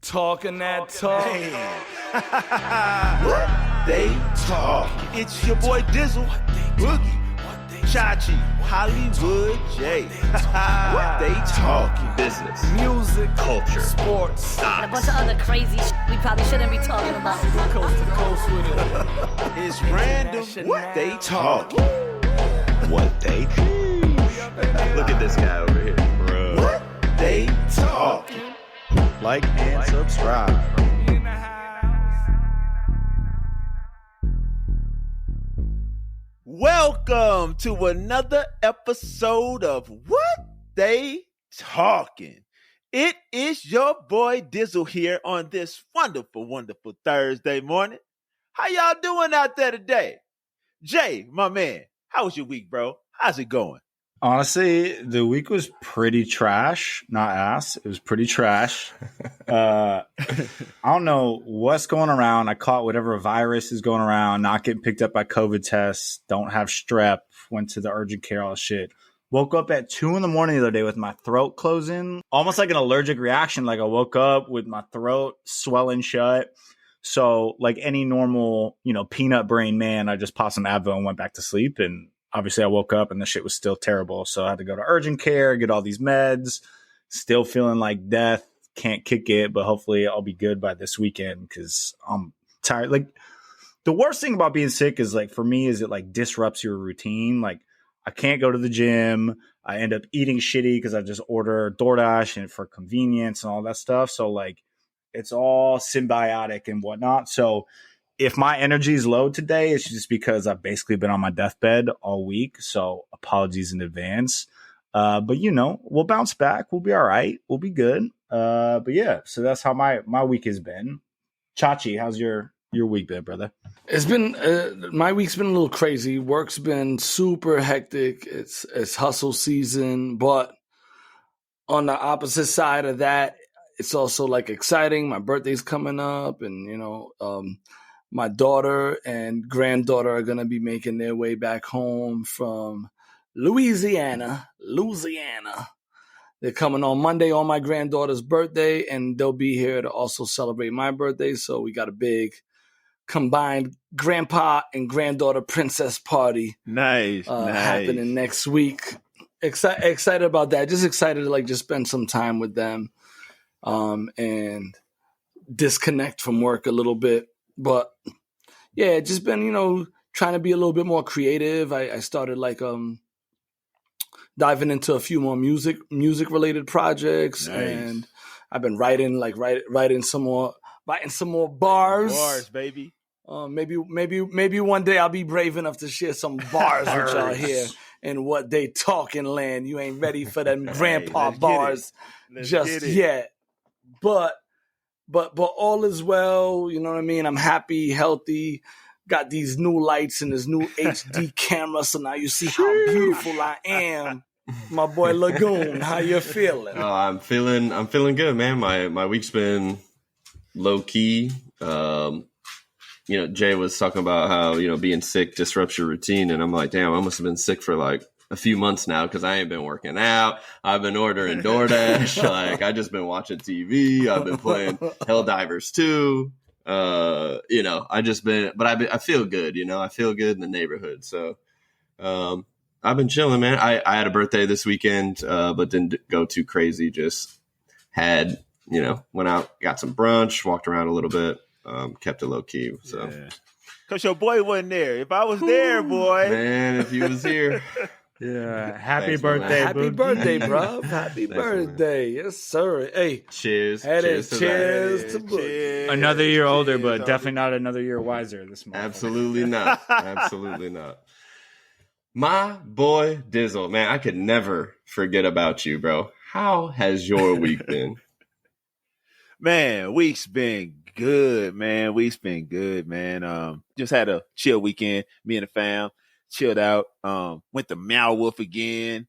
Talking that talk. What they talk. It's your boy Dizzle, Boogie, Chachi, Hollywood J. What they talking. Business, Music, culture, sports, and a bunch of other crazy we probably shouldn't be talking about. coast to coast with it. It's random. What they talking. what they Look at this guy over here, bro. What they talking. Like and subscribe. In the house. Welcome to another episode of What They Talking. It is your boy Dizzle here on this wonderful, wonderful Thursday morning. How y'all doing out there today? Jay, my man, how was your week, bro? How's it going? Honestly, the week was pretty trash. Not ass. It was pretty trash. I don't know what's going around. I caught whatever virus is going around, not getting picked up by COVID tests, don't have strep, went to the urgent care, all shit. Woke up at 2 a.m. the other day with my throat closing, almost like an allergic reaction. Like I woke up with my throat swelling shut. So like any normal, peanut brain man, I just popped some Advil and went back to sleep. And obviously I woke up and the shit was still terrible. So I had to go to urgent care, get all these meds, still feeling like death, can't kick it, but hopefully I'll be good by this weekend because I'm tired. Like the worst thing about being sick is like, for me, is it like disrupts your routine. Like I can't go to the gym. I end up eating shitty because I just order DoorDash and for convenience and all that stuff. So like it's all symbiotic and whatnot. So if my energy is low today, it's just because I've basically been on my deathbed all week. So apologies in advance. But we'll bounce back. We'll be all right. We'll be good. But yeah, so that's how my week has been. Chachi, how's your week been, brother? It's been my week's been a little crazy. Work's been super hectic. It's hustle season, but on the opposite side of that, it's also like exciting. My birthday's coming up, and my daughter and granddaughter are going to be making their way back home from Louisiana. They're coming on Monday on my granddaughter's birthday, and they'll be here to also celebrate my birthday. So we got a big combined grandpa and granddaughter princess party. Nice. Happening next week. Excited about that. Just excited to just spend some time with them and disconnect from work a little bit. But yeah, just been, trying to be a little bit more creative. I started diving into a few more music related projects. Nice. And I've been writing some more bars. Bars, baby. Maybe one day I'll be brave enough to share some bars with y'all here in What They Talking land. You ain't ready for them grandpa bars just yet. But all is well, you know what I mean? I'm happy, healthy, got these new lights and this new HD camera, so now you see how beautiful I am. My boy Lagoon, how you feeling? Oh, I'm feeling good, man. My week's been low key. Jay was talking about how, being sick disrupts your routine, and I'm like, damn, I must have been sick for a few months now because I ain't been working out. I've been ordering DoorDash. I just been watching TV. I've been playing Helldivers 2. I just been, but I feel good. I feel good in the neighborhood. So I've been chilling, man. I had a birthday this weekend, but didn't go too crazy. Just had, went out, got some brunch, walked around a little bit, kept it low key. So. Yeah. Cause your boy wasn't there. If I was there, boy, man, if he was here. Yeah, happy Thanks, birthday, happy Boogie. birthday, bro. Happy birthday. Yes, sir. Hey, cheers. Cheers to Boogie. Boogie. Another year older, but definitely not another year wiser this month. Absolutely not. Absolutely not. My boy Dizzle, man, I could never forget about you, bro. How has your week been? Man, week's been good, man. Just had a chill weekend. Me and the fam chilled out. Went to Meow Wolf again.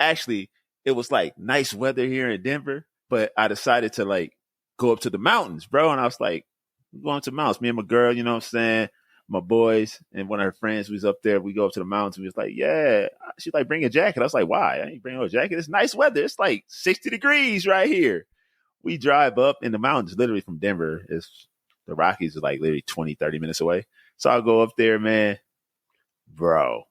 Actually, it was nice weather here in Denver, but I decided to go up to the mountains, bro. And I was like, I'm going to the mountains. Me and my girl, you know what I'm saying? My boys and one of her friends was up there. We go up to the mountains. We was like, yeah. She's like, bring a jacket. I was like, why? I ain't bringing no jacket. It's nice weather. It's 60 degrees right here. we drive up in the mountains, literally from Denver. The Rockies are like literally 20, 30 minutes away. So I'll go up there, man. Bro,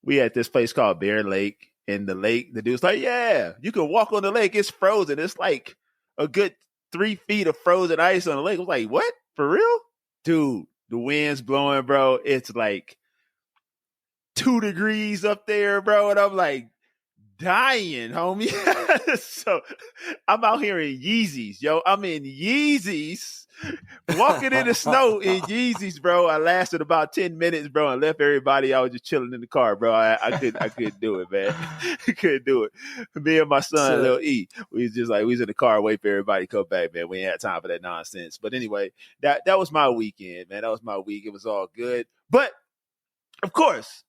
we at this place called Bear Lake. And the lake, the dude's like, yeah, you can walk on the lake. It's frozen. It's like a good 3 feet of frozen ice on the lake. I was like, what? For real? Dude, the wind's blowing, bro. It's like 2 degrees up there, bro. And I'm like, dying, homie. So I'm out here in Yeezys, yo. I'm in Yeezys, walking in the snow in Yeezys, bro. I lasted about 10 minutes, bro, and left everybody. I was just chilling in the car, bro. I couldn't do it, man. I couldn't do it. Me and my son, Lil E, we was in the car waiting for everybody to come back, man. We ain't had time for that nonsense. But anyway, that was my weekend, man. That was my week. It was all good. But of course,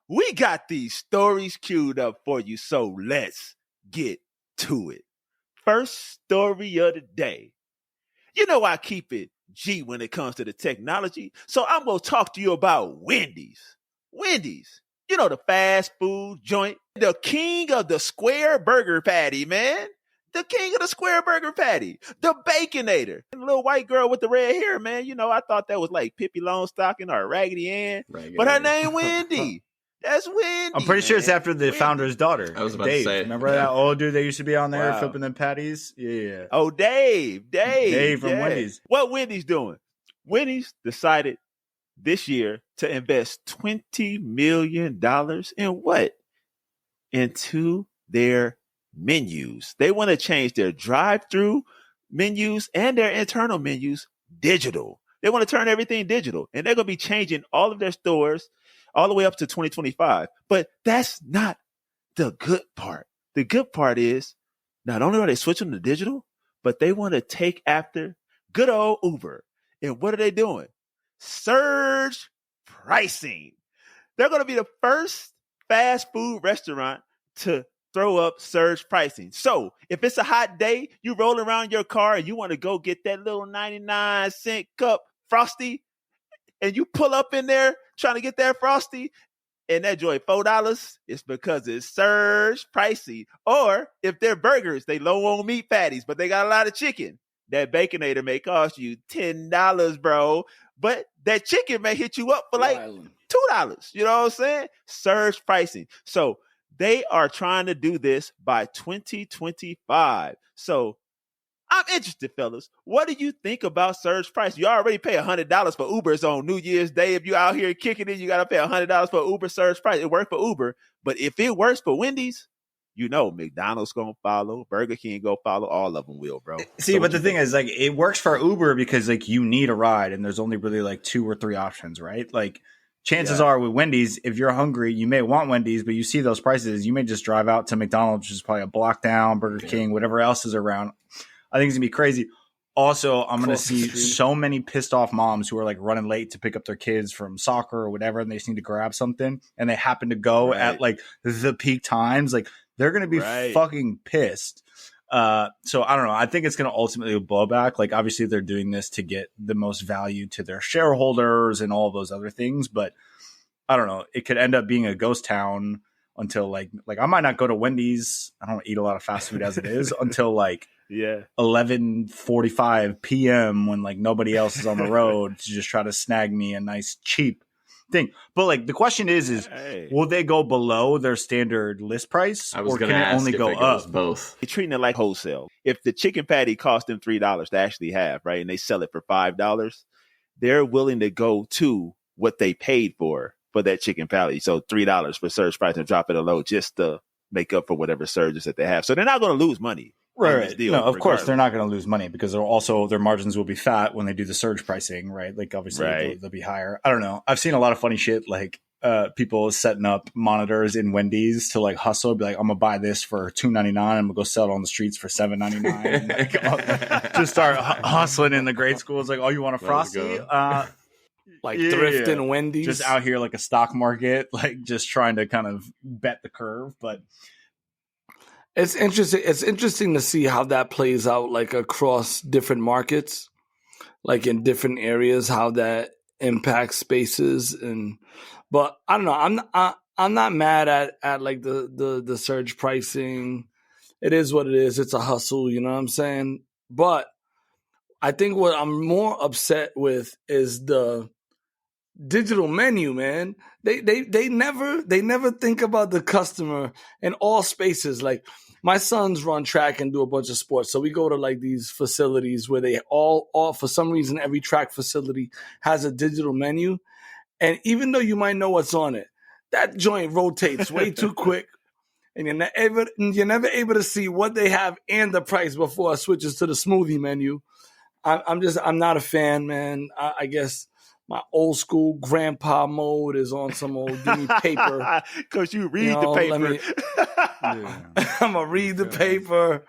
we got these stories queued up for you, so let's get to it. First story of the day. You know I keep it G when it comes to the technology, so I'm going to talk to you about Wendy's. Wendy's, you know, the fast food joint, the king of the square burger patty, man. The king of the square burger patty, the Baconator. And the little white girl with the red hair, man. You know, I thought that was like Pippi Longstocking or Raggedy Ann, but her name Wendy. That's Wendy. I'm pretty sure it's after the Wendy. founder's daughter. I was about Dave. to say. Remember that old dude that used to be on there Wow. flipping them patties? Yeah. Oh, Dave from yeah. Wendy's. What Wendy's doing? Wendy's decided this year to invest $20 million in what? Into their menus. They want to change their drive-through menus and their internal menus digital. They want to turn everything digital, and they're going to be changing all of their stores all the way up to 2025. But that's not the good part. The good part is not only are they switching to digital, but they want to take after good old Uber. And what are they doing? Surge pricing. They're going to be the first fast food restaurant to throw up surge pricing. So if it's a hot day, you roll around your car and you want to go get that little 99-cent cup Frosty, and you pull up in there trying to get that Frosty, and that joy $4, it's because it's surge pricey. Or if they're burgers, they low on meat patties, but they got a lot of chicken. That Baconator may cost you $10, bro. But that chicken may hit you up for like $2. You know what I'm saying? Surge pricing. So they are trying to do this by 2025. So I'm interested, fellas. What do you think about surge price? You already pay $100 for Ubers on New Year's Day. If you out here kicking it, you got to pay $100 for Uber surge price. It worked for Uber. But if it works for Wendy's, you know McDonald's going to follow. Burger King go follow. All of them will, bro. See, but the thing is, like, it works for Uber because, like, you need a ride and there's only really, like, 2 or 3 options, right? Like, chances are with Wendy's, if you're hungry, you may want Wendy's, but you see those prices, you may just drive out to McDonald's, which is probably a block down, Burger King, whatever else is around. I think it's going to be crazy. Also, I'm going to see so many pissed off moms who are like running late to pick up their kids from soccer or whatever, and they just need to grab something, and they happen to go at like the peak times. Like, they're going to be fucking pissed. So I don't know. I think it's going to ultimately blow back. Like, obviously they're doing this to get the most value to their shareholders and all those other things. But I don't know. It could end up being a ghost town until like I might not go to Wendy's. I don't eat a lot of fast food as it is until like 11:45 p.m. when like nobody else is on the road to just try to snag me a nice cheap thing. But like the question is will they go below their standard list price, or can it only go up? Both. They're treating it like wholesale. If the chicken patty cost them $3 to actually have, right, and they sell it for $5, they're willing to go to what they paid for that chicken patty. So $3 for surge price and drop it a low just to make up for whatever surges that they have. So they're not going to lose money. Right. No, of course they're not going to lose money because they're also their margins will be fat when they do the surge pricing, right? Like obviously they'll be higher. I don't know. I've seen a lot of funny shit like people setting up monitors in Wendy's to like hustle, be like, I'm gonna buy this for $2.99. I'm gonna go sell it on the streets for $7.99. Like, just start hustling in the grade schools. Like, oh, you want a Frosty? Like thrifting Wendy's, just out here like a stock market, like just trying to kind of bet the curve. But it's interesting. It's interesting to see how that plays out, like across different markets, like in different areas, how that impacts spaces. But I don't know. I'm not mad at like the surge pricing it is what it is. It's a hustle, you know what I'm saying? But I think what I'm more upset with is the digital menu, man. They never think about the customer in all spaces. Like my sons run track and do a bunch of sports, so we go to like these facilities where they all for some reason every track facility has a digital menu, and even though you might know what's on it, that joint rotates way too quick, and you're never able to see what they have and the price before it switches to the smoothie menu. I'm not a fan, man. I guess my old school grandpa mode is on some old give me paper. Because you read the paper. I'm going to read the paper.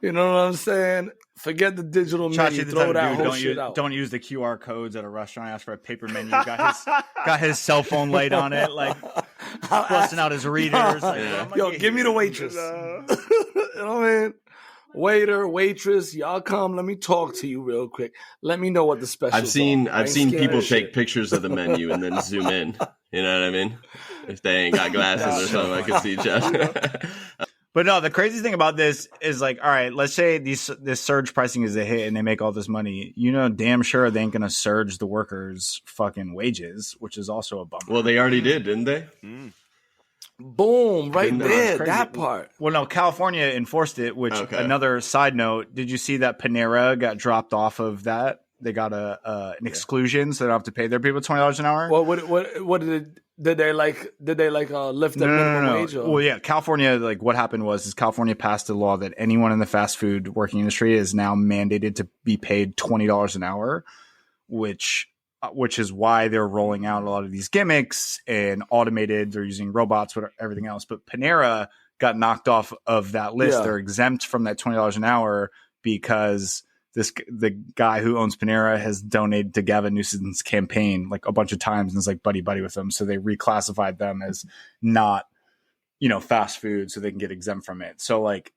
You know what I'm saying? Forget the digital menu. Throw that whole shit out. Don't use the QR codes at a restaurant. Ask for a paper menu. Got his cell phone light on it, like busting out his readers. Like, yo, give me the waitress. You know what I mean? Waiter, waitress, y'all come. Let me talk to you real quick. Let me know what the special. I've seen people take pictures of the menu and then zoom in. You know what I mean? If they ain't got glasses or something, I can see each other. But no, the crazy thing about this is like, all right, let's say this surge pricing is a hit and they make all this money. You know, damn sure they ain't gonna surge the workers' fucking wages, which is also a bummer. Well, they already did, didn't they? Boom, right there, that part. Well, no, California enforced it, which another side note, did you see that Panera got dropped off of that? They got an exclusion, so they don't have to pay their people $20 an hour. Well, what did they lift the minimum wage? Or? Well, yeah, California, like what happened was California passed a law that anyone in the fast food working industry is now mandated to be paid $20 an hour, which is why they're rolling out a lot of these gimmicks and automated. They're using robots, everything else. But Panera got knocked off of that list. Yeah. They're exempt from that $20 an hour because the guy who owns Panera has donated to Gavin Newsom's campaign like a bunch of times and is like buddy with them. So they reclassified them as not, fast food so they can get exempt from it. So like,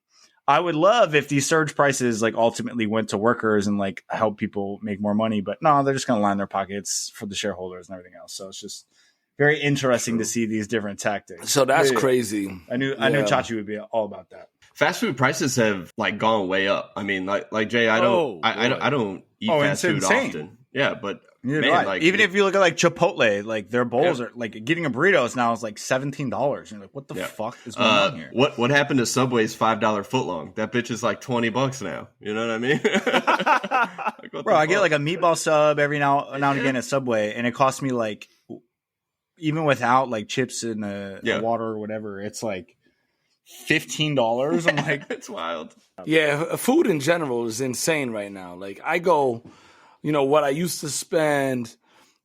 I would love if these surge prices like ultimately went to workers and like help people make more money, but no, they're just going to line their pockets for the shareholders and everything else. So it's just very interesting to see these different tactics. So that's crazy. I knew Chachi would be all about that. Fast food prices have like gone way up. I mean, like Jay, I don't eat fast food often. Yeah, but man, like even if you look at like Chipotle, like their bowls are like getting a burrito now is like $17. You're like, what the fuck is going on here? What happened to Subway's $5 footlong? That bitch is like $20 now. You know what I mean? Like, bro, I get like a meatball sub every now and again at Subway, and it costs me like even without like chips and water or whatever, it's like $15. I'm like, it's wild. Yeah, food in general is insane right now. Like I go, what I used to spend,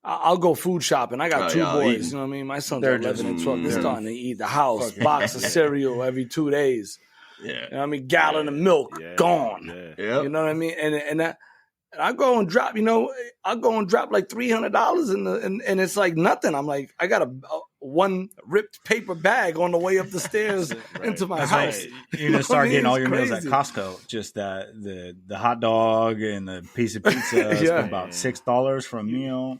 I'll go food shopping. I got two boys, you know what I mean? My sons are 11 and 12. They're starting to eat the house, box of cereal every 2 days. Yeah. You know what I mean? Gallon of milk, gone. Yeah. You know what I mean? And I go and drop, I'll go and drop like $300 and it's like nothing. I'm like, I got a one ripped paper bag on the way up the stairs into my house. You're gonna start getting all your meals at Costco. Just the hot dog and the piece of pizza is about $6 for a meal.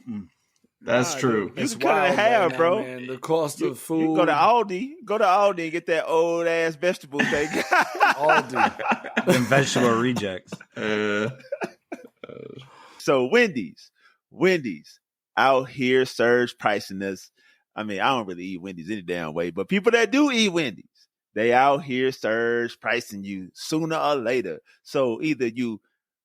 That's true. It's cut in half, bro. Man. The cost of food. You go to Aldi and get that old ass vegetable thing. Aldi. Them vegetable rejects. So Wendy's out here surge pricing us. I mean, I don't really eat Wendy's any damn way, but people that do eat Wendy's, they out here surge pricing you sooner or later. So either you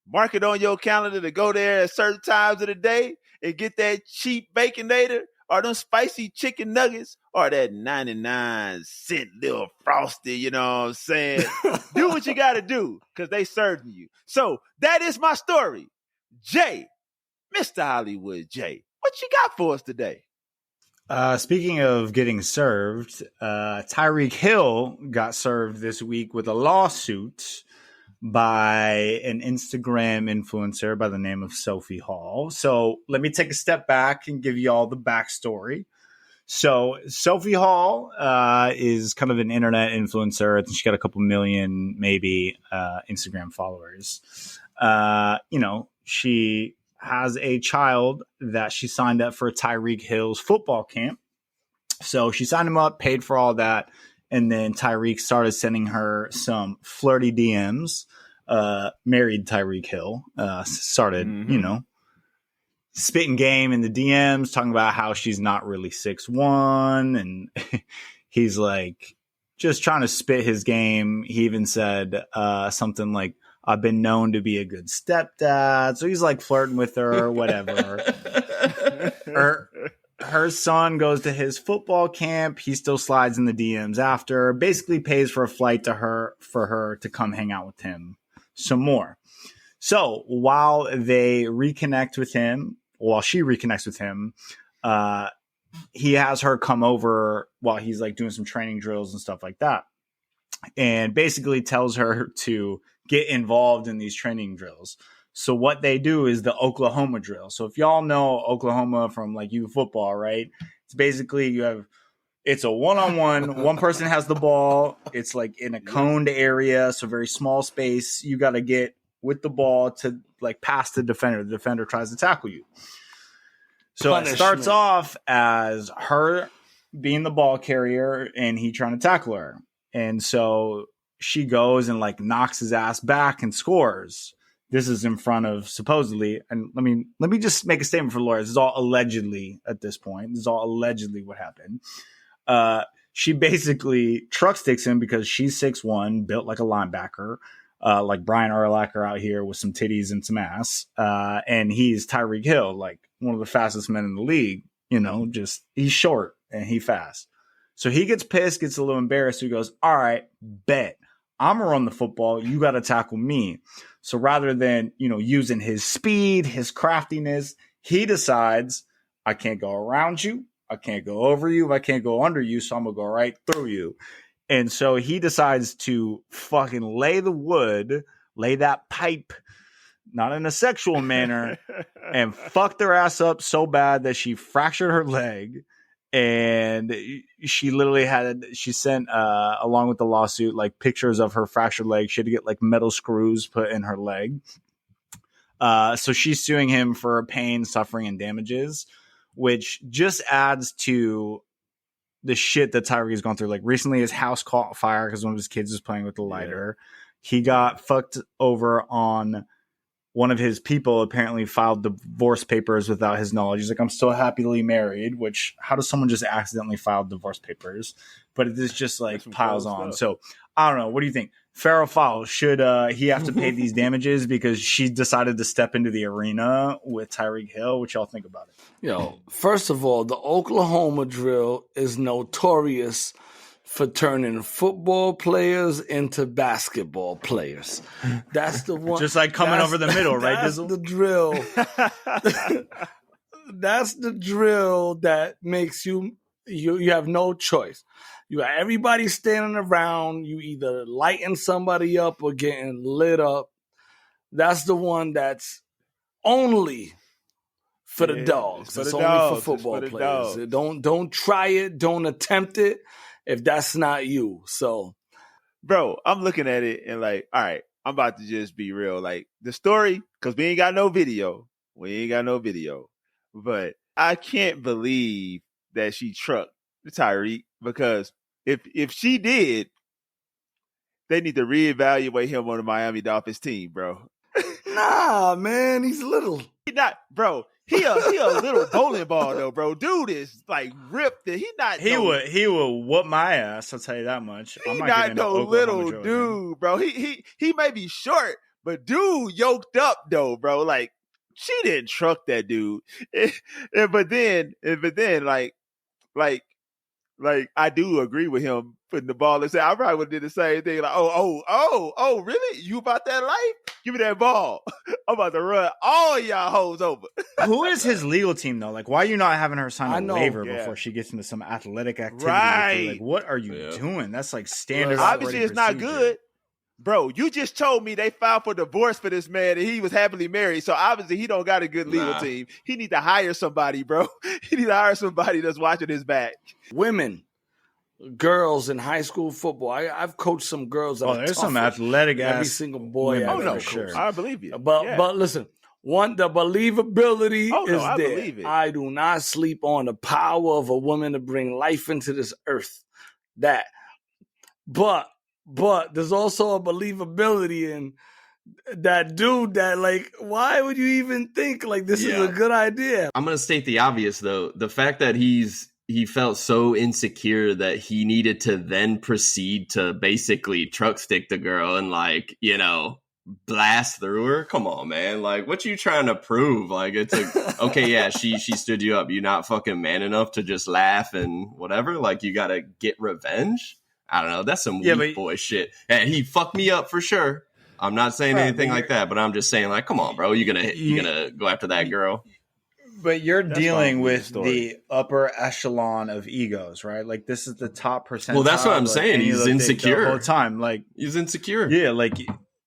mark it on your calendar to go there at certain times of the day and get that cheap Baconator or them spicy chicken nuggets or that 99-cent little Frosty, you know what I'm saying? Do what you got to do because they serving you. So that is my story. Jay, Mr. Hollywood Jay, what you got for us today? Speaking of getting served, Tyreek Hill got served this week with a lawsuit by an Instagram influencer by the name of Sophie Hall. So let me take a step back and give you all the backstory. So Sophie Hall is kind of an internet influencer. I think she got a couple million, maybe, Instagram followers. She has a child that she signed up for Tyreek Hill's football camp. So she signed him up, paid for all that, And then Tyreek started sending her some flirty DMs. Married Tyreek Hill started, spitting game in the DMs, talking about how she's not really 6'1", and he's like just trying to spit his game. He even said something like, "I've been known to be a good stepdad," so he's like flirting with her or whatever. Her son goes to his football camp. He still slides in the DMs after, basically pays for a flight for her to come hang out with him some more. So while she reconnects with him, he has her come over while he's like doing some training drills and stuff like that, and basically tells her to get involved in these training drills. So what they do is the Oklahoma drill. So if y'all know Oklahoma from like youth football, right? It's basically it's a one-on-one. One person has the ball. It's like in a coned area, so very small space. You got to get with the ball to like pass the defender. The defender tries to tackle you. So It starts off as her being the ball carrier and he trying to tackle her. And so she goes and like knocks his ass back and scores. This is in front of supposedly, and let me just make a statement for lawyers. This is all allegedly at this point. This is all allegedly what happened. She basically truck sticks him because she's 6'1", built like a linebacker, like Brian Urlacher out here with some titties and some ass. And he's Tyreek Hill, like one of the fastest men in the league. Just he's short and he fast. So he gets pissed, gets a little embarrassed. So he goes, "All right, bet. I'm going to run the football. You got to tackle me." So rather than, using his speed, his craftiness, he decides, I can't go around you. I can't go over you. I can't go under you. So I'm going to go right through you. And so he decides to fucking lay that pipe, not in a sexual manner, and fuck their ass up so bad that she fractured her leg. And she literally she sent along with the lawsuit like pictures of her fractured leg. She had to get like metal screws put in her leg. So she's suing him for pain, suffering, and damages, which just adds to the shit that Tyreek has gone through. Like recently his house caught fire because one of his kids was playing with the lighter. He got fucked over on one of his people apparently filed divorce papers without his knowledge. He's like, "I'm still happily married," which how does someone just accidentally file divorce papers? But it is just like piles on. So I don't know. What do you think? Fair or foul? Should he have to pay these damages because she decided to step into the arena with Tyreek Hill? What y'all think about it? First of all, the Oklahoma drill is notorious for turning football players into basketball players. That's the one. Just like coming over the middle, right, Dizzle? That's the drill. That's the drill that makes you have no choice. You got everybody standing around. You either lighting somebody up or getting lit up. That's the one that's only for the dogs. It's only for football players. Don't try it. Don't attempt it if that's not you. So, bro, I'm looking at it and like, all right, I'm about to just be real. Like the story, because we ain't got no video. But I can't believe that she trucked Tyreek, because if she did, they need to reevaluate him on the Miami Dolphins team, bro. Nah, man, he's little. He not, bro. He a little bowling ball though, bro. Dude is like ripped. He would whoop my ass. I'll tell you that much. He not no little dude, bro. He may be short, but dude yoked up though, bro. Like she didn't truck that dude. But then like I do agree with him putting the ball and say I probably would have did the same thing. Like, oh, really? You about that life? Give me that ball. I'm about to run all y'all hoes over. Who is his legal team though? Like, why are you not having her sign a waiver before she gets into some athletic activity? Right. Like, what are you doing? That's like standard. Obviously, it's not good. Bro, you just told me they filed for divorce for this man and he was happily married. So obviously he don't got a good legal team. He need to hire somebody, bro. He need to hire somebody that's watching his back. Women, girls in high school football. I've coached some girls. There's some athletic ass. Every single boy. Oh no, sure. I believe you. But listen, the believability is I there. believe it. I do not sleep on the power of a woman to bring life into this earth. That but there's also a believability in that dude that, like, why would you even think like this is a good idea? I'm going to state the obvious, though. The fact that he felt so insecure that he needed to then proceed to basically truck stick the girl and, like, you know, blast through her. Come on, man. Like, what you trying to prove? Like, it's like, okay, yeah, she stood you up. You're not fucking man enough to just laugh and whatever. Like, you got to get revenge. I don't know. That's some weak boy shit. And he fucked me up for sure. I'm not saying anything like that, but I'm just saying, like, come on, bro. You're gonna go after that girl. But you're dealing with the upper echelon of egos, right? Like, this is the top percentile. Well, that's what I'm saying. He's insecure the whole time. Like, he's insecure. Yeah, like,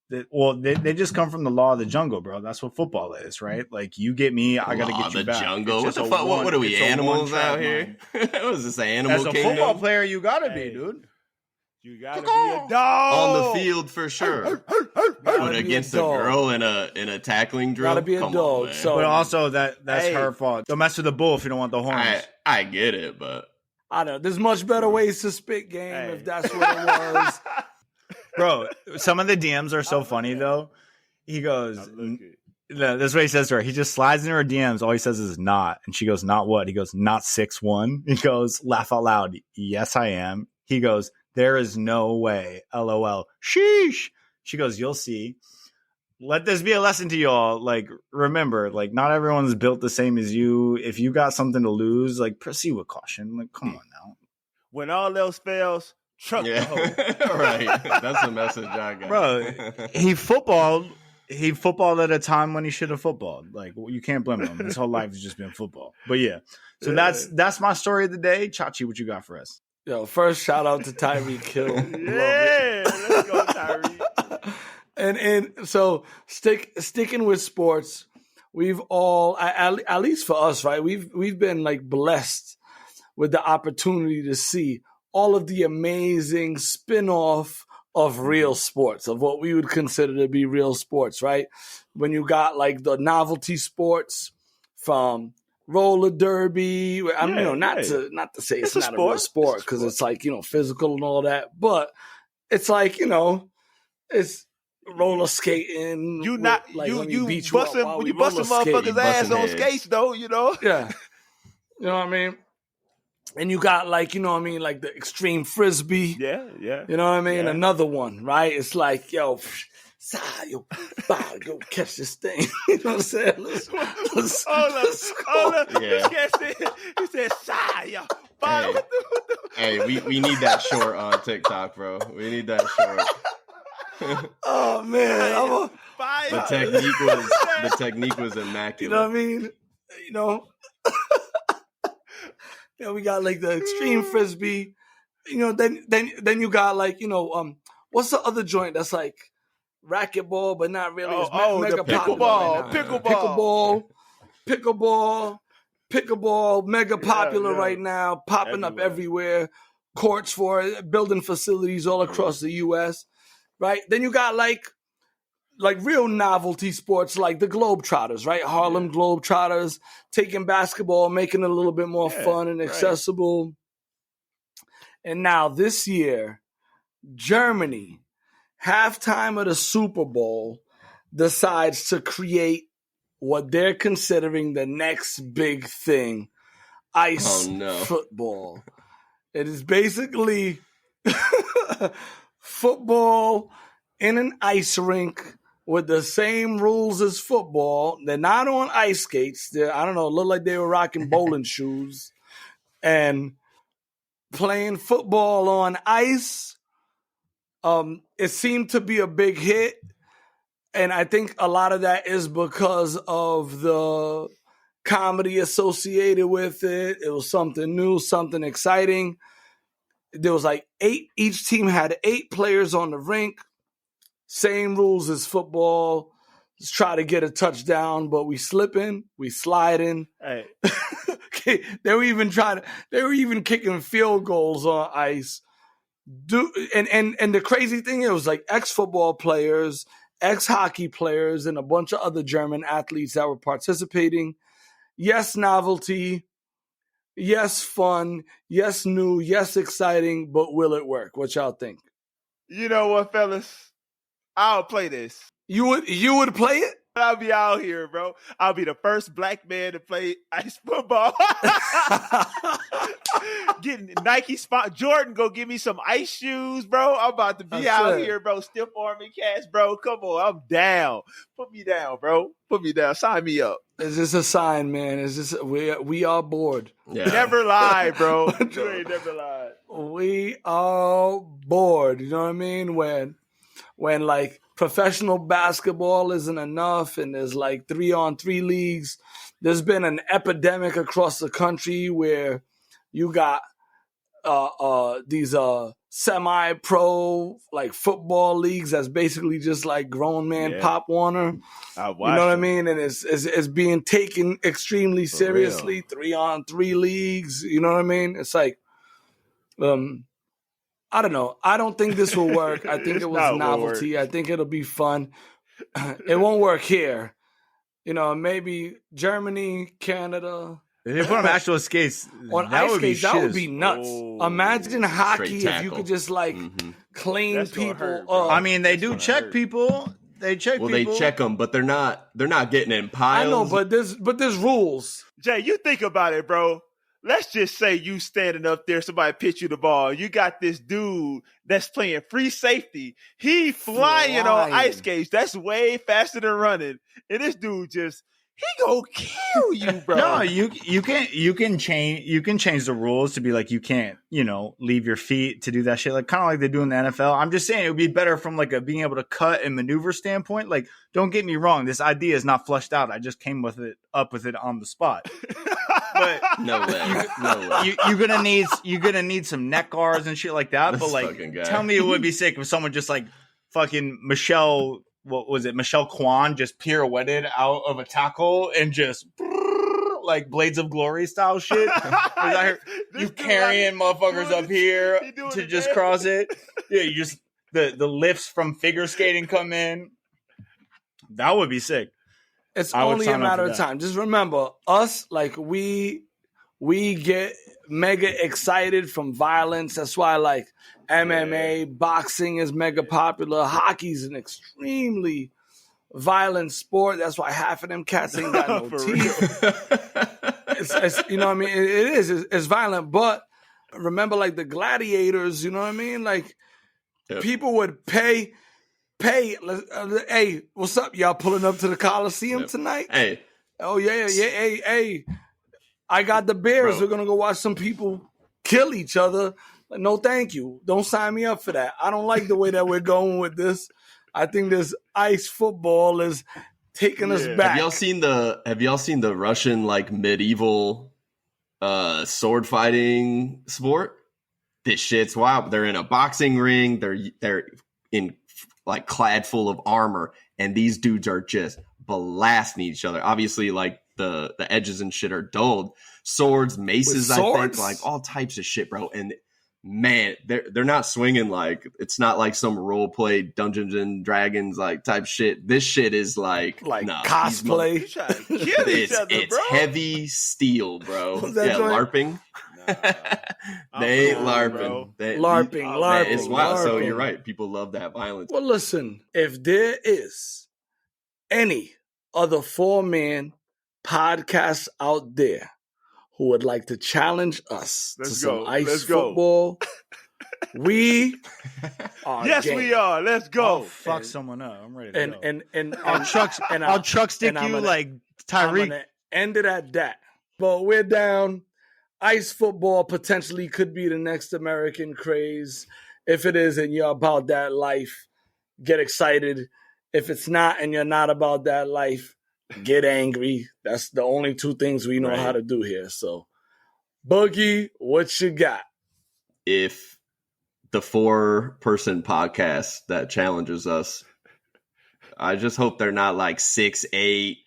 they just come from the law of the jungle, bro. That's what football is, right? Like, you get me, I got to get you back. The jungle. What the fuck? What are we, animals out here? What is this, animal kingdom? As a football player, you got to be, dude. You gotta be a dog on the field for sure. But against a girl in a tackling drill, gotta be a dog. On, so, but also that's her fault. Don't mess with the bull if you don't want the horns. I get it, but I don't know. There's much better ways to spit game if that's what it was. Bro, some of the DMs are so funny though. He goes, this is what he says to her. He just slides into her DMs. All he says is "not," and she goes, "Not what?" He goes, "Not 6'1". He goes, laugh out loud. Yes, I am. He goes, "There is no way. LOL. Sheesh." She goes, "You'll see." Let this be a lesson to y'all. Like, remember, like, not everyone's built the same as you. If you got something to lose, like, proceed with caution. Like, come on now. When all else fails, truck the hoe. Right. That's the message I got. Bro, he footballed at a time when he should have footballed. Like, you can't blame him. His whole life has just been football. But yeah. So that's my story of the day. Chachi, what you got for us? Yo, first shout out to Tyreek Hill. Yeah, let's go, Tyreek. and so sticking with sports, we've all, at least for us, right? We've been like blessed with the opportunity to see all of the amazing spin-off of real sports, of what we would consider to be real sports, right? When you got like the novelty sports from roller derby. I mean, not to say it's not a real sport because it's like, you know, physical and all that, but it's like, you know, it's roller skating. You not like you busting motherfuckers' ass on skates though, you know? Yeah. You know what I mean? And you got like, you know what I mean, like the extreme frisbee. Yeah. You know what I mean? Yeah. Another one, right? It's like, yo, go catch this thing. You know what I'm saying? Let's hold up. Yeah. He said, yo. Hey, we need that short on TikTok, bro. We need that short. Oh man, the technique was immaculate. You know what I mean? You know, yeah, we got like the extreme frisbee. You know, then you got like, you know, what's the other joint that's like racquetball, but not really? It's mega pickleball, mega popular right now, popping up everywhere. Courts for it, building facilities all across the U.S. Right? Then you got like real novelty sports like the Globetrotters, right? Harlem Globetrotters, taking basketball, making it a little bit more fun and accessible. Right. And now this year, Germany, halftime of the Super Bowl, decides to create what they're considering the next big thing, ice football. It is basically football in an ice rink with the same rules as football. They're not on ice skates. I don't know, it looked like they were rocking bowling shoes and playing football on ice. It seemed to be a big hit. And I think a lot of that is because of the comedy associated with it. It was something new, something exciting. There was like 8. Each team had 8 players on the rink. Same rules as football. Let's try to get a touchdown, but we slipping, we sliding. Hey. They were even kicking field goals on ice. And the crazy thing, it was like ex-football players, ex-hockey players, and a bunch of other German athletes that were participating. Yes, novelty. Yes, fun. Yes, new. Yes, exciting. But will it work? What y'all think? You know what, fellas? I'll play this. You would play it? I'll be out here, bro. I'll be the first black man to play ice football. Getting Nike spot. Jordan, go give me some ice shoes, bro. I'm about to be out here, bro. Stiff arming cats, bro. Come on, I'm down. Put me down, bro. Put me down. Sign me up. It's just a sign, man. It's just we are bored. Yeah. Never lie, bro. You ain't never lied. We are bored. You know what I mean? When like professional basketball isn't enough and there's like 3-on-3 leagues, there's been an epidemic across the country where you got these semi-pro like football leagues that's basically just like grown man Pop Warner. You know what I mean? And it's being taken extremely seriously. 3-on-3 leagues. You know what I mean? It's like, I don't know. I don't think this will work. I think it was novelty. I think it'll be fun. It won't work here. You know, maybe Germany, Canada. If they put on actual skates, on ice skates, that would be nuts. Imagine hockey if you could just like clean people up. I mean, they do check people. They check people. Well, they check them, but they're not getting in piles. I know, but there's rules. Jay, you think about it, bro. Let's just say you standing up there, somebody pitch you the ball. You got this dude that's playing free safety. He flying on ice skates. That's way faster than running. And this dude just he gonna kill you, bro. No, you can change the rules to be like you can't, leave your feet to do that shit. Like kind of like they do in the NFL. I'm just saying it would be better from like a being able to cut and maneuver standpoint. Like, don't get me wrong, this idea is not fleshed out. I just came up with it on the spot. But no way. You're gonna need some neck guards and shit like that. But like, tell me it would be sick if someone just like fucking Michelle Kwan just pirouetted out of a tackle and just like Blades of Glory style shit. You carrying motherfuckers up here to just cross it. Yeah, you just the lifts from figure skating come in. That would be sick. It's only a matter of time. Just remember, us, like, we get mega excited from violence. That's why, like, MMA, boxing is mega popular. Hockey's an extremely violent sport. That's why half of them cats ain't got no teeth. It's, you know what I mean? It is. It's violent. But remember, like, the gladiators, you know what I mean? Like, people would pay. Hey, what's up? Y'all pulling up to the Coliseum tonight? Hey. Oh, yeah. Hey. I got the Bears. We're going to go watch some people kill each other. No, thank you. Don't sign me up for that. I don't like the way that we're going with this. I think this ice football is taking us back. Have y'all seen the Russian like medieval sword fighting sport? This shit's wild. They're in a boxing ring. They're in like clad full of armor, and these dudes are just blasting each other. Obviously, like the edges and shit are dulled. Swords, maces, I think, like all types of shit, bro. And man, they're not swinging like it's not like some role play Dungeons and Dragons like type shit. This shit is like cosplay. It's heavy steel, bro. LARPing. They LARPing. LARPing. It's wild. So you're right. People love that violence. Well, listen, if there is any other 4-man podcasts out there who would like to challenge us to some ice football, we are game. We are. Let's go. I'll fuck someone up. I'm ready to go. And I'll truck stick you like Tyreek. I'm gonna end it at that. But we're down. Ice football potentially could be the next American craze. If it is and you're about that life, get excited. If it's not and you're not about that life, get angry. That's the only 2 things we know how to do here. So, Boogie, what you got? If the 4-person podcast that challenges us, I just hope they're not like 6'8",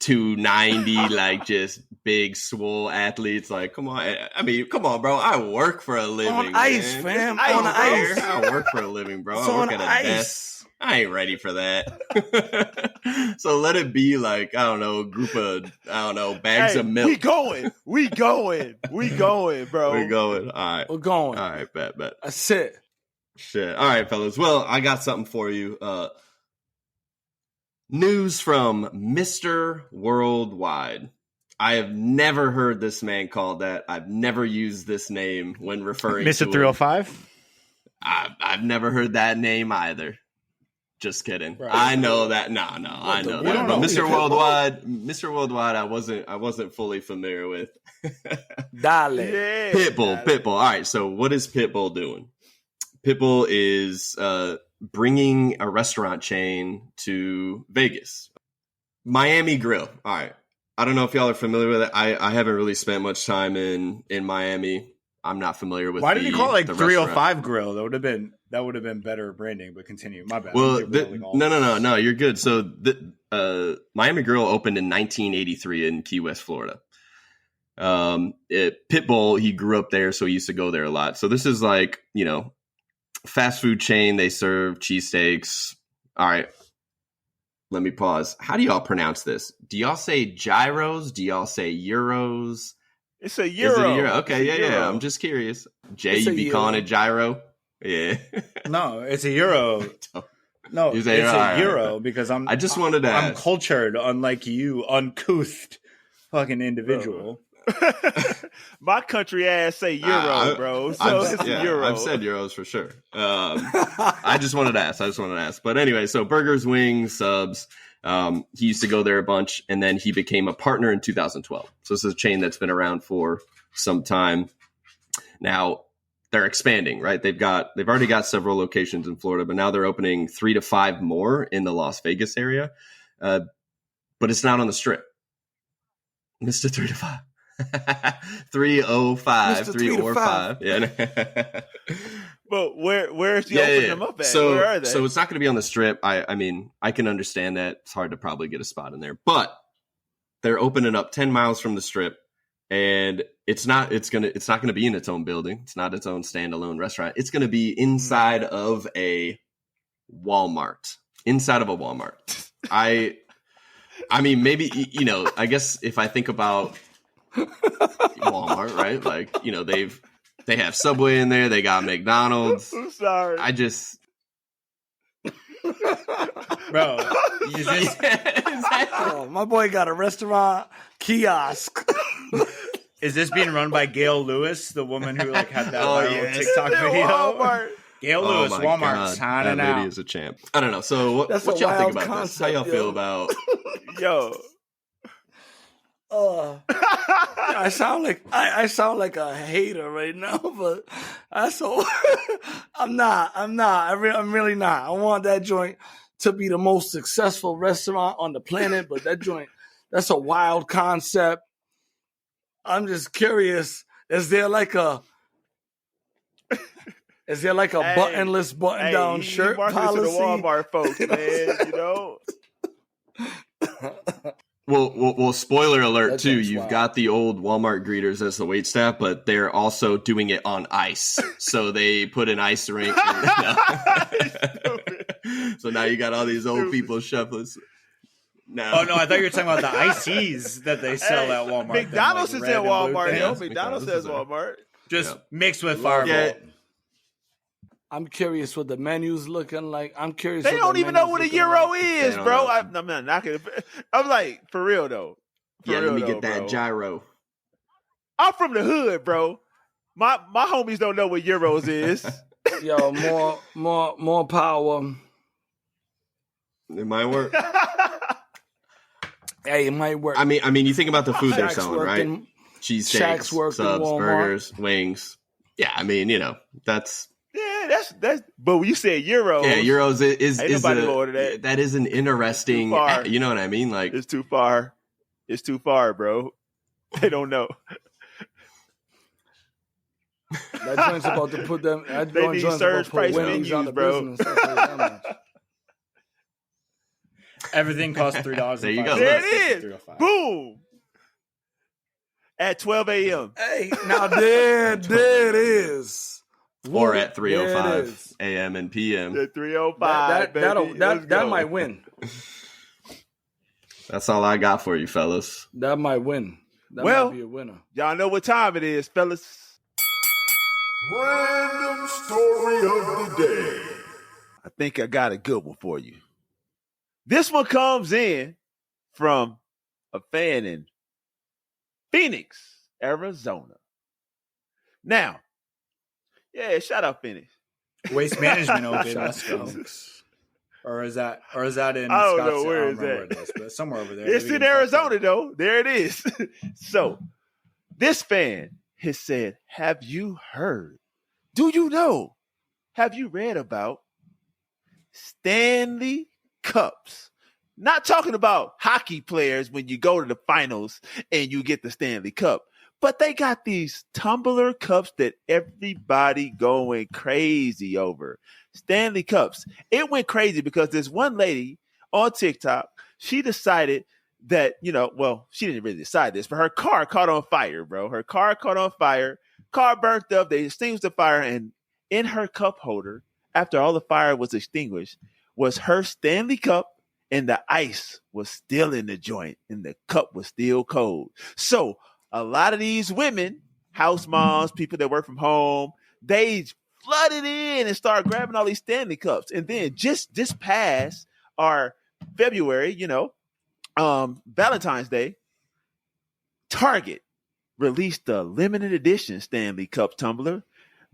290, like just big swole athletes. Like, come on. I mean, come on, bro. I work for a living. On ice, fam. On ice. I work for a living, bro. I work at a desk. I ain't ready for that. So let it be like, I don't know, a group of, bags of milk. We going, bro. We're going. All right. We're going. All right, bet. That's it. Shit. All right, fellas. Well, I got something for you. News from Mr. Worldwide. I have never heard this man called that. I've never used this name when referring to Mr. 305? I've never heard that name either. Just kidding. Right. I know that. No, I know that. But Mr. Worldwide, I wasn't fully familiar with. Dale. Yeah, Pitbull. All right. So what is Pitbull doing? Pitbull is bringing a restaurant chain to Vegas. Miami Grill. All right. I don't know if y'all are familiar with it. I haven't really spent much time in Miami. I'm not familiar with. Why did you call it like 305 restaurant. Grill? That would have been better branding. But continue. My bad. Well, no. You're good. So Miami Grill opened in 1983 in Key West, Florida. Pitbull, he grew up there, so he used to go there a lot. So this is like, fast food chain. They serve cheesesteaks. All right. Let me pause. How do y'all pronounce this? Do y'all say gyros? Do y'all say euros? It's a Is it euro. a euro? Okay, It's a yeah. euro. I'm just curious. Jay, It's you a be euro. calling it gyro? Yeah. No, it's a euro. No, You it's say a euro, all right. euro because I just wanted to I'm ask. cultured, unlike you, uncouth fucking individual. My country ass say euro, bro. So it's a euro. I've said euros for sure. I just wanted to ask. But anyway, so burgers, wings, subs. He used to go there a bunch, and then he became a partner in 2012. So this is a chain that's been around for some time. Now they're expanding, right? They've already got several locations in Florida, but now they're opening 3 to 5 more in the Las Vegas area. But it's not on the Strip. Mr. 3 to 5. 305, Mr. 3 or 5. 5. Yeah. But where's he opening them up at? Where are they? So it's not going to be on the Strip. I mean, I can understand that. It's hard to probably get a spot in there, but they're opening up 10 miles from the Strip, and it's not going to be in its own building. It's not its own standalone restaurant. It's going to be inside of a Walmart. I mean, maybe, I guess if I think about Walmart, right? Like, they have Subway in there. They got McDonald's. I'm sorry. Bro, is this, Oh, my boy got a restaurant kiosk. is this being run by Gail Lewis, the woman who like had that Oh, viral yes. TikTok video? Walmart. Gail Oh Lewis, my Walmart, God, signing that lady out. is a champ. I don't know. So That's what a y'all think wild about this? How concept, y'all feel yo. about? Yo. I sound like a hater right now, but I'm not. I'm really not. I want that joint to be the most successful restaurant on the planet, but that joint, that's a wild concept. I'm just curious. Is there like a buttonless button-down shirt market policy? to the Walmart folks, man. Well, spoiler alert That too. joint's You've wild. got the old Walmart greeters as the wait staff, but they're also doing it on ice. So they put an ice rink. So now you got all these old people shuffling. No. Oh no, I thought you were talking about the ices that they sell Hey, at Walmart. McDonald's them, is like, in red and blue Walmart, things. yo. Yes, McDonald's McDonald's says is there. Walmart. Just Yeah. mixed with Fireball. Yeah. I'm curious what the menu's looking like. I'm curious. They what don't the even know menu's what a looking euro like. is, don't bro. know. I'm not knocking it. I'm like, for real though. Yeah, let me though, get that bro. gyro. I'm from the hood, bro. My homies don't know what euros is. Yo, more power. It might work. Hey, it might work. I mean, you think about the food they're Shaq's selling, right? working. Cheesesteaks, Shaq's working subs, Walmart. burgers, wings. Yeah, I mean, that's Yeah, that's. But when you said euros, euros is Ain't nobody gonna order that. That is an interesting. Too far. You know what I mean? Like, it's too far. It's too far, bro. They don't know. That joint's about to put them. That They joint's need about surge to price put Wendy's out menus, of bro. business. I'll tell you that much. Everything costs $3. There you go. There it is. Boom. At 12 a.m. Hey, now there it is. or Woo, at there it 3:05 is. a.m. and p.m. At 3:05. That might win. That's all I got for you, fellas. That might win. That Well, might be a winner. Y'all know what time it is, fellas. Random story of the day. I think I got a good one for you. This one comes in from a fan in Phoenix, Arizona. Now, yeah, shout out Phoenix. Waste Management open. Shots Let's go. Phoenix. Or is that in I don't Scottsdale? know where I don't is remember that. where it is, but somewhere over there. It's Maybe in fucked Arizona, up. though. There it is. So, this fan has said, have you heard? Do you know? Have you read about Stanley Cups? Not talking about hockey players when you go to the finals and you get the Stanley Cup, but they got these tumbler cups that everybody going crazy over. Stanley Cups. It went crazy because this one lady on TikTok, she decided that, she didn't really decide this, but her car caught on fire, bro. Her car caught on fire. Car burnt up. They extinguished the fire. And in her cup holder, after all the fire was extinguished, was her Stanley Cup, and the ice was still in the joint, and the cup was still cold. So a lot of these women, house moms, people that work from home, they flooded in and started grabbing all these Stanley Cups. And then just this past our February, Valentine's Day, Target released the limited edition Stanley Cup tumbler,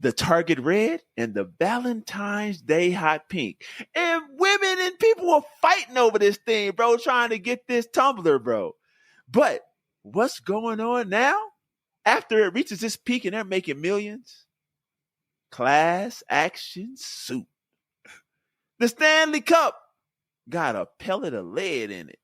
the Target Red, and the Valentine's Day Hot Pink. And women and people were fighting over this thing, bro, trying to get this tumbler, bro. But what's going on now? After it reaches this peak and they're making millions, class action suit. The Stanley Cup got a pellet of lead in it.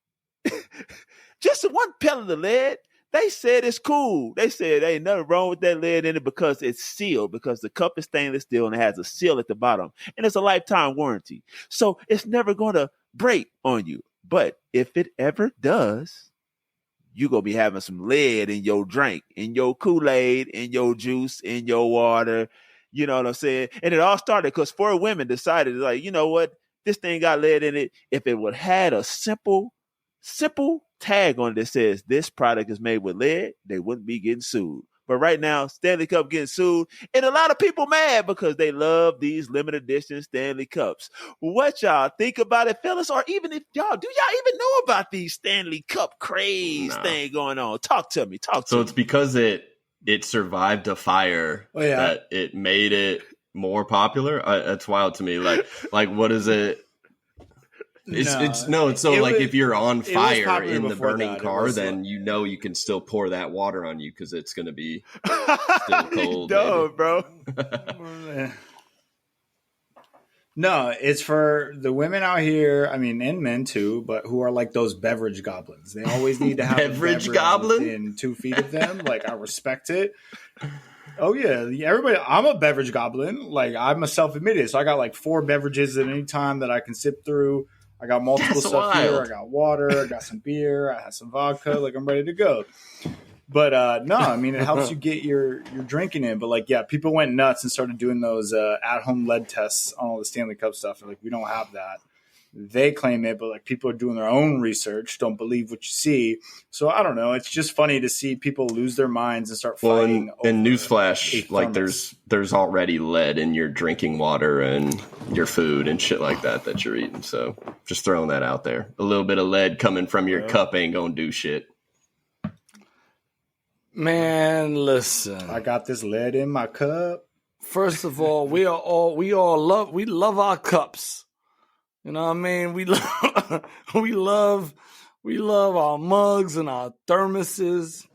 Just one pellet of lead. They said it's cool. They said ain't nothing wrong with that lead in it because it's sealed, because the cup is stainless steel and it has a seal at the bottom. And it's a lifetime warranty. So it's never going to break on you. But if it ever does, you're going to be having some lead in your drink, in your Kool-Aid, in your juice, in your water. You know what I'm saying? And it all started because 4 women decided, like, you know what? This thing got lead in it. If it would had a simple tag on it that says this product is made with lead, they wouldn't be getting sued. But right now, Stanley Cup getting sued, and a lot of people mad because they love these limited edition Stanley Cups. What y'all think about it, fellas? Or even if do y'all even know about these Stanley Cup craze thing going on? Talk to me. So it's because it survived a fire that it made it more popular. That's wild to me. Like what is it? If you're on fire in the burning car, then you can still pour that water on you because it's going to be still cold. Dumb, bro. No, it's for the women out here, I mean, and men too, but who are like those beverage goblins. They always need to have beverage a beverage goblin within 2 feet of them. Like, I respect it. Oh, yeah. Everybody, I'm a beverage goblin. Like, I'm a self-admitted. So I got like 4 beverages at any time that I can sip through. I got multiple stuff here. I got water. I got some beer. I have some vodka. Like, I'm ready to go. But no, I mean, it helps you get your drinking in. But like, yeah, people went nuts and started doing those at-home lead tests on all the Stanley Cup stuff. They're like, we don't have that. They claim it, but like people are doing their own research. Don't believe what you see. So I don't know. It's just funny to see people lose their minds and start fighting. And newsflash, like there's already lead in your drinking water and your food and shit like that you're eating. So just throwing that out there. A little bit of lead coming from your cup ain't gonna do shit. Man, listen. I got this lead in my cup. First of all, we love our cups. You know what I mean? We love our mugs and our thermoses.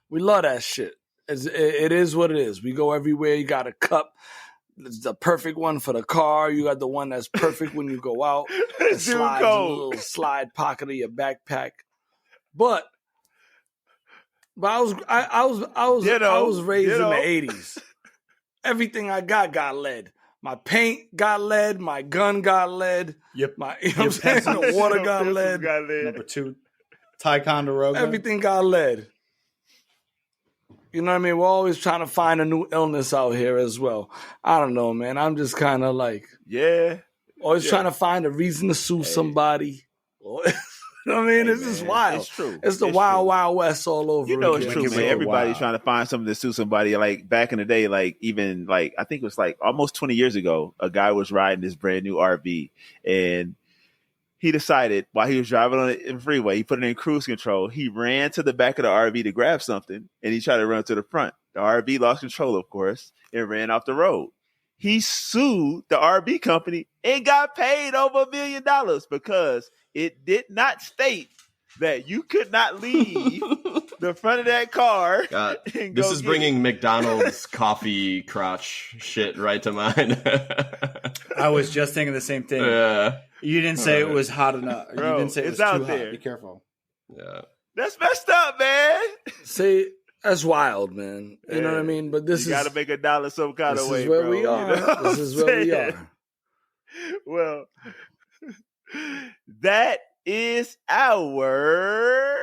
We love that shit. It is what it is. We go everywhere. You got a cup. It's the perfect one for the car. You got the one that's perfect when you go out. It slides in a little slide pocket of your backpack. But I was raised in the 80s. Everything I got lead. My paint got lead. My gun got lead. Yep. The water got lead. Number 2, Ticonderoga. Everything got lead. You know what I mean? We're always trying to find a new illness out here as well. I don't know, man. I'm just kind of like, always trying to find a reason to sue somebody. I mean, Hey, it's just man, wild. it's true. It's the It's wild, true. wild west all over You know again. it's true, Make it man. wild. Everybody's trying to find something to sue somebody. Like back in the day, like even like I think it was like almost 20 years ago, a guy was riding this brand new RV, and he decided while he was driving on the freeway, he put it in cruise control. He ran to the back of the RV to grab something, and he tried to run to the front. The RV lost control, of course, and ran off the road. He sued the RV company and got paid over $1 million because it did not state that you could not leave the front of that car. God, and this go is get bringing it. McDonald's coffee crotch shit right to mind. I was just thinking the same thing. Yeah, You didn't say it was hot enough. Bro, You didn't say it it's was out too there. hot. Be careful. yeah. That's messed up, man. See, that's wild, man. You know what I Yeah. mean? But this You got to is make $1 some kind this of way, is where bro. we are. You know what This I'm is where we saying? are. Well, that is our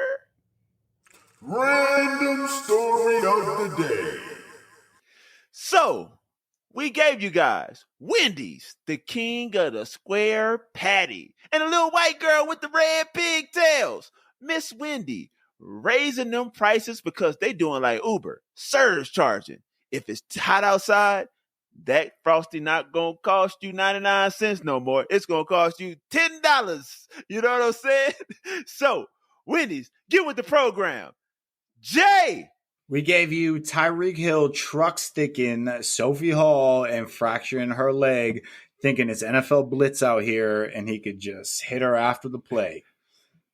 Random story of the day. So we gave you guys Wendy's, the king of the square patty, and a little white girl with the red pigtails, Miss Wendy, raising them prices because they doing like Uber, surge charging. If it's hot outside, that Frosty not gonna cost you 99 cents no more. It's gonna cost you $10. You know what I'm saying? So, Wendy's, get with the program. Jay! We gave you Tyreek Hill truck sticking Sophie Hall and fracturing her leg, thinking it's NFL blitz out here and he could just hit her after the play.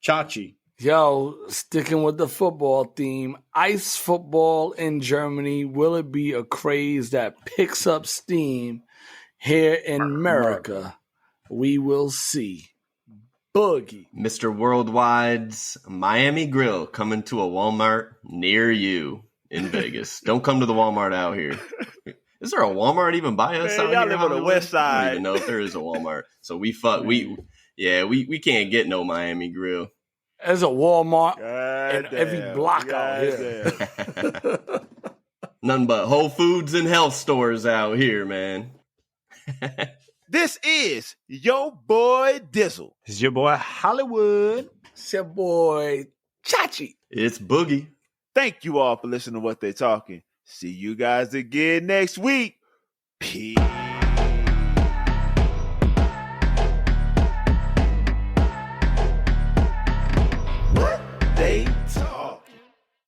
Chachi. Yo, sticking with the football theme, ice football in Germany, will it be a craze that picks up steam here in America? We will see. Boogie. Mr. Worldwide's Miami Grill coming to a Walmart near you in Vegas. Don't come to the Walmart out here. Is there a Walmart even by us Man, out y'all here? live on the Hollywood? west I don't side. even know if there is a Walmart. So we can't get no Miami Grill. There's a Walmart God in every damn. block God out here. damn. Nothing but Whole Foods and health stores out here, man. This is your boy Dizzle. It's your boy Hollywood. It's your boy Chachi. It's Boogie. Thank you all for listening to What They Talking. See you guys again next week. Peace.